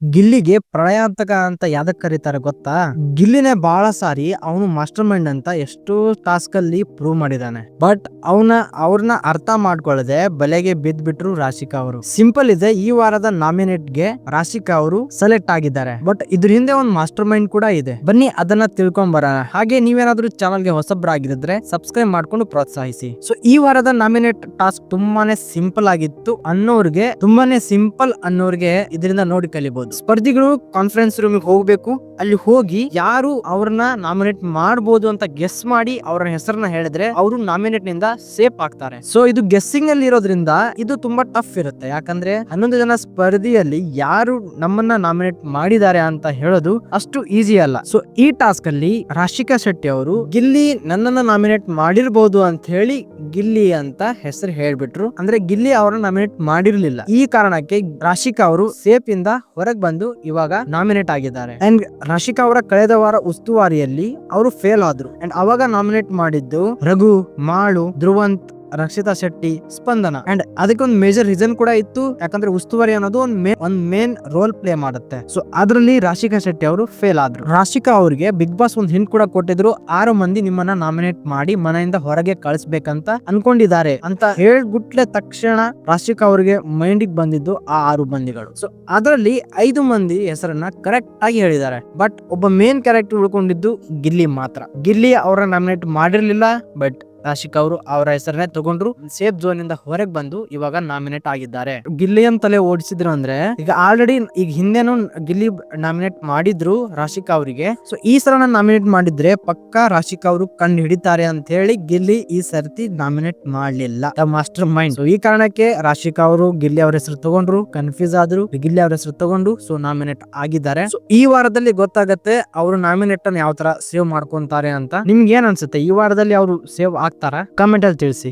ಗಿಲ್ಲಿಗೆ ಪ್ರಳಯಾಂತಕ ಅಂತ ಯಾವ್ದಕ್ ಕರೀತಾರೆ ಗೊತ್ತಾ? ಗಿಲ್ಲಿನೇ ಬಹಳ ಸಾರಿ ಅವನು ಮಾಸ್ಟರ್ ಮೈಂಡ್ ಅಂತ ಎಷ್ಟೋ ಟಾಸ್ಕ್ ಅಲ್ಲಿ ಪ್ರೂವ್ ಮಾಡಿದಾನೆ. ಬಟ್ ಅವ್ರನ್ನ ಅರ್ಥ ಮಾಡ್ಕೊಳ್ಳದೆ ಬಲೆಗೆ ಬಿದ್ದ್ ಬಿಟ್ರು ರಾಶಿಕಾ ಅವರು. ಸಿಂಪಲ್ ಇದೆ, ಈ ವಾರದ ನಾಮಿನೇಟ್ ಗೆ ರಾಶಿಕಾ ಅವರು ಸೆಲೆಕ್ಟ್ ಆಗಿದ್ದಾರೆ. ಬಟ್ ಇದ್ರ ಹಿಂದೆ ಒಂದು ಮಾಸ್ಟರ್ ಮೈಂಡ್ ಕೂಡ ಇದೆ. ಬನ್ನಿ ಅದನ್ನ ತಿಳ್ಕೊಂಡ್ ಬರೋಣ. ಹಾಗೆ ನೀವೇನಾದ್ರೂ ಚಾನಲ್ ಗೆ ಹೊಸಬ್ರಾಗಿದ್ರೆ ಸಬ್ಸ್ಕ್ರೈಬ್ ಮಾಡ್ಕೊಂಡು ಪ್ರೋತ್ಸಾಹಿಸಿ. ಸೊ ಈ ವಾರದ ನಾಮಿನೇಟ್ ಟಾಸ್ಕ್ ತುಂಬಾನೇ ಸಿಂಪಲ್ ಆಗಿತ್ತು ಅನ್ನೋರ್ಗೆ, ಇದರಿಂದ ನೋಡಿ ಕಲಿಬಹುದು. ಸ್ಪರ್ಧಿಗಳು ಕಾನ್ಫರೆನ್ಸ್ ರೂಮ್ ಹೋಗ್ಬೇಕು. ಅಲ್ಲಿ ಹೋಗಿ ಯಾರು ಅವ್ರನ್ನ ನಾಮಿನೇಟ್ ಮಾಡಬಹುದು ಅಂತ ಗೆಸ್ ಮಾಡಿ ಅವರ ಹೆಸರನ್ನ ಹೇಳಿದ್ರೆ ಅವರು ನಾಮಿನೇಟ್ ನಿಂದ ಸೇಫ್ ಆಗ್ತಾರೆ. ಸೊ ಇದು ಗೆಸ್ಸಿಂಗ್ ಅಲ್ಲಿ ಇರೋದ್ರಿಂದ ಇದು ತುಂಬಾ ಟಫ್ ಇರುತ್ತೆ. ಯಾಕಂದ್ರೆ 11 ಜನ ಸ್ಪರ್ಧಿಯಲ್ಲಿ ಯಾರು ನಮ್ಮನ್ನ ನಾಮಿನೇಟ್ ಮಾಡಿದ್ದಾರೆ ಅಂತ ಹೇಳೋದು ಅಷ್ಟು ಈಸಿ ಅಲ್ಲ. ಸೊ ಈ ಟಾಸ್ಕ್ ಅಲ್ಲಿ ರಾಶಿಕಾ ಶೆಟ್ಟಿ ಅವರು ಗಿಲ್ಲಿ ನನ್ನನ್ನ ನಾಮಿನೇಟ್ ಮಾಡಿರ್ಬೋದು ಅಂತ ಹೇಳಿ ಗಿಲ್ಲಿ ಅಂತ ಹೆಸರು ಹೇಳ್ಬಿಟ್ರು. ಅಂದ್ರೆ ಗಿಲ್ಲಿ ಅವರನ್ನ ನಾಮಿನೇಟ್ ಮಾಡಿರ್ಲಿಲ್ಲ. ಈ ಕಾರಣಕ್ಕೆ ರಾಶಿಕಾ ಅವರು ಸೇಫ್ ಇಂದ ಹೊರಗೆ ಬಂದು ಇವಾಗ ನಾಮಿನೇಟ್ ಆಗಿದ್ದಾರೆ. ಅಂಡ್ ರಾಶಿಕಾ ಅವರ ಕಳೆದ ವಾರ ಉಸ್ತುವಾರಿಯಲ್ಲಿ ಅವರು ಫೇಲ್ ಆದ್ರು. ಅಂಡ್ ಅವಾಗ ನಾಮಿನೇಟ್ ಮಾಡಿದ್ದು ರಘು, ಮಾಳು, ಧ್ರುವಂತ್, ರಕ್ಷಿತಾ ಶೆಟ್ಟಿ, ಸ್ಪಂದನ. ಅಂಡ್ ಅದಕ್ಕೊಂದು ಮೇಜರ್ ರೀಸನ್ ಕೂಡ ಇತ್ತು. ಯಾಕಂದ್ರೆ ಉಸ್ತುವಾರಿ ಅನ್ನೋದು ಒಂದ್ ಮೇನ್ ರೋಲ್ ಪ್ಲೇ ಮಾಡುತ್ತೆ. ಸೊ ಅದ್ರಲ್ಲಿ ರಾಶಿಕಾ ಶೆಟ್ಟಿ ಅವರು ಫೇಲ್ ಆದ್ರು. ರಾಶಿಕಾ ಅವರಿಗೆ ಬಿಗ್ ಬಾಸ್ ಒಂದು ಹಿಂಟ್ ಕೂಡ ಕೊಟ್ಟಿದ್ರು. 6 ಮಂದಿ ನಿಮ್ಮನ್ನ ನಾಮಿನೇಟ್ ಮಾಡಿ ಮನೆಯಿಂದ ಹೊರಗೆ ಕಳಿಸ್ಬೇಕಂತ ಅನ್ಕೊಂಡಿದ್ದಾರೆ ಅಂತ ಹೇಳ್ಬಿಟ್ಲೆ ತಕ್ಷಣ ರಾಶಿಕಾ ಅವರಿಗೆ ಮೈಂಡಿಗೆ ಬಂದಿದ್ದು ಆ 6 ಮಂದಿಗಳು. ಸೊ ಅದರಲ್ಲಿ 5 ಮಂದಿ ಹೆಸರನ್ನ ಕರೆಕ್ಟ್ ಆಗಿ ಹೇಳಿದ್ದಾರೆ. ಬಟ್ ಒಬ್ಬ ಮೇನ್ ಕ್ಯಾರೆಕ್ಟರ್ ಉಳ್ಕೊಂಡಿದ್ದು ಗಿಲ್ಲಿ ಮಾತ್ರ. ಗಿಲ್ಲಿ ಅವರ ನಾಮಿನೇಟ್ ಮಾಡಿರ್ಲಿಲ್ಲ. ಬಟ್ ರಾಶಿಕಾ ಅವರು ಅವರ ಹೆಸರನ್ನೇ ತಗೊಂಡ್ರು. ಸೇಫ್ ಝೋನ್ ಇಂದ ಹೊರಗೆ ಬಂದು ಇವಾಗ ನಾಮಿನೇಟ್ ಆಗಿದ್ದಾರೆ. ಗಿಲ್ಲಿಯನ್ ತಲೆ ಓಡಿಸಿದ್ರು ಅಂದ್ರೆ ಈಗ ಆಲ್ರೆಡಿ ಈಗ ಹಿಂದೆನೂ ಗಿಲ್ಲಿ ನಾಮಿನೇಟ್ ಮಾಡಿದ್ರು ರಾಶಿಕಾ ಅವರಿಗೆ. ಸೊ ಈ ಸಲ ನಾಮಿನೇಟ್ ಮಾಡಿದ್ರೆ ಪಕ್ಕಾ ರಾಶಿಕಾ ಅವರು ಕಂಡು ಹಿಡಿತಾರೆ ಅಂತ ಹೇಳಿ ಗಿಲ್ಲಿ ಈ ಸರ್ತಿ ನಾಮಿನೇಟ್ ಮಾಡ್ಲಿಲ್ಲ. Master mind. ಸೊ ಈ ಕಾರಣಕ್ಕೆ ರಾಶಿಕಾ ಅವರು ಗಿಲ್ಲಿ ಅವ್ರ ಹೆಸರು ತಗೊಂಡ್ರು, ಕನ್ಫ್ಯೂಸ್ ಆದ್ರು, ಗಿಲ್ಲಿ ಅವ್ರ ಹೆಸರು ತಗೊಂಡು ಸೊ ನಾಮಿನೇಟ್ ಆಗಿದ್ದಾರೆ. ಸೊ ಈ ವಾರದಲ್ಲಿ ಗೊತ್ತಾಗತ್ತೆ ಅವರು ನಾಮಿನೇಟ್ ಅನ್ನು ಯಾವ ತರ ಸೇವ್ ಮಾಡ್ಕೊಂತಾರೆ ಅಂತ. ನಿಮ್ಗೆ ಏನ್ ಅನ್ಸುತ್ತೆ? ಈ ವಾರದಲ್ಲಿ ಅವರು ಸೇವ್ ಆಗ್ತಾರಾ? ಕಮೆಂಟ್ ಅಲ್ಲಿ ತಿಳಿಸಿ.